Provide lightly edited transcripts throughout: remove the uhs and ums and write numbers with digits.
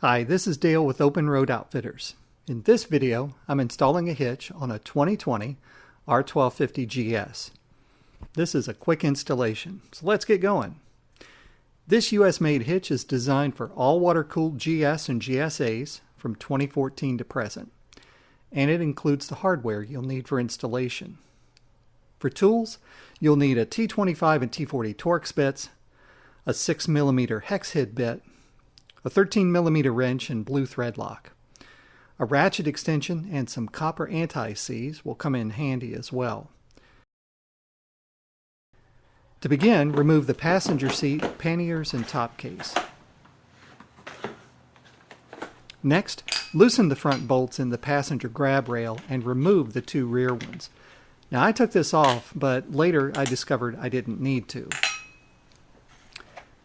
Hi, this is Dale with Open Road Outfitters. In this video, I'm installing a hitch on a 2020 R1250GS. This is a quick installation, so let's get going. This US-made hitch is designed for all water-cooled GS and GSAs from 2014 to present, and it includes the hardware you'll need for installation. For tools, you'll need a T25 and T40 torx bits, a 6mm hex head bit, a 13mm wrench and blue thread lock. A ratchet extension and some copper anti-seize will come in handy as well. To begin, remove the passenger seat, panniers, and top case. Next, loosen the front bolts in the passenger grab rail and remove the two rear ones. Now I took this off, but later I discovered I didn't need to.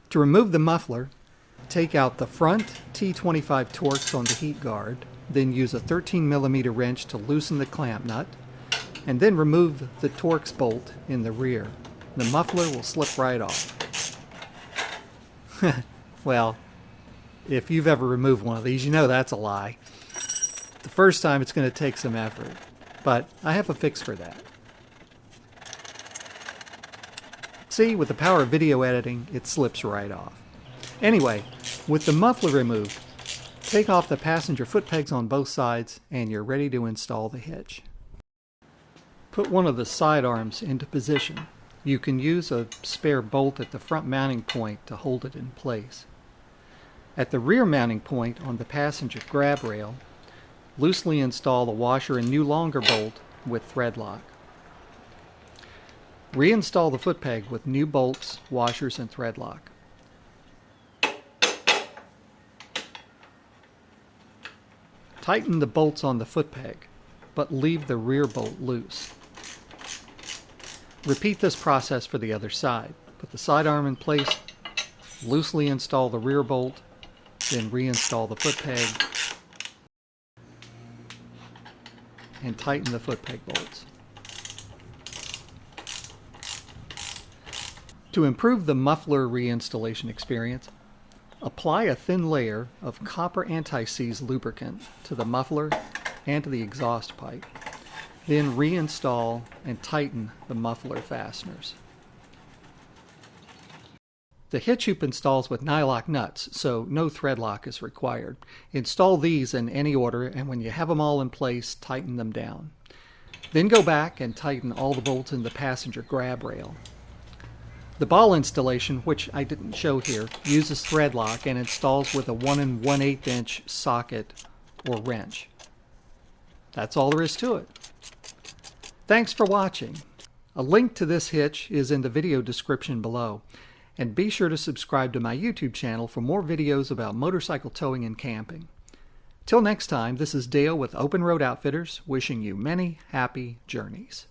To remove the muffler, take out the front T25 torx on the heat guard, then use a 13mm wrench to loosen the clamp nut, and then remove the torx bolt in the rear. The muffler will slip right off. Well, if you've ever removed one of these, you know that's a lie. The first time it's going to take some effort, but I have a fix for that. See, with the power of video editing, it slips right off. Anyway, with the muffler removed, take off the passenger foot pegs on both sides and you're ready to install the hitch. Put one of the side arms into position. You can use a spare bolt at the front mounting point to hold it in place. At the rear mounting point on the passenger grab rail, loosely install the washer and new longer bolt with thread lock. Reinstall the foot peg with new bolts, washers, and thread lock. Tighten the bolts on the foot peg, but leave the rear bolt loose. Repeat this process for the other side. Put the side arm in place, loosely install the rear bolt, then reinstall the foot peg, and tighten the foot peg bolts. To improve the muffler reinstallation experience, apply a thin layer of copper anti-seize lubricant to the muffler and to the exhaust pipe. Then reinstall and tighten the muffler fasteners. The hitch hoop installs with nylock nuts, so no thread lock is required. Install these in any order, and when you have them all in place, tighten them down. Then go back and tighten all the bolts in the passenger grab rail. The ball installation, which I didn't show here, uses thread lock and installs with a 1 1/8 inch socket or wrench. That's all there is to it. Thanks for watching. A link to this hitch is in the video description below, and be sure to subscribe to my YouTube channel for more videos about motorcycle towing and camping. Till next time, this is Dale with Open Road Outfitters, wishing you many happy journeys.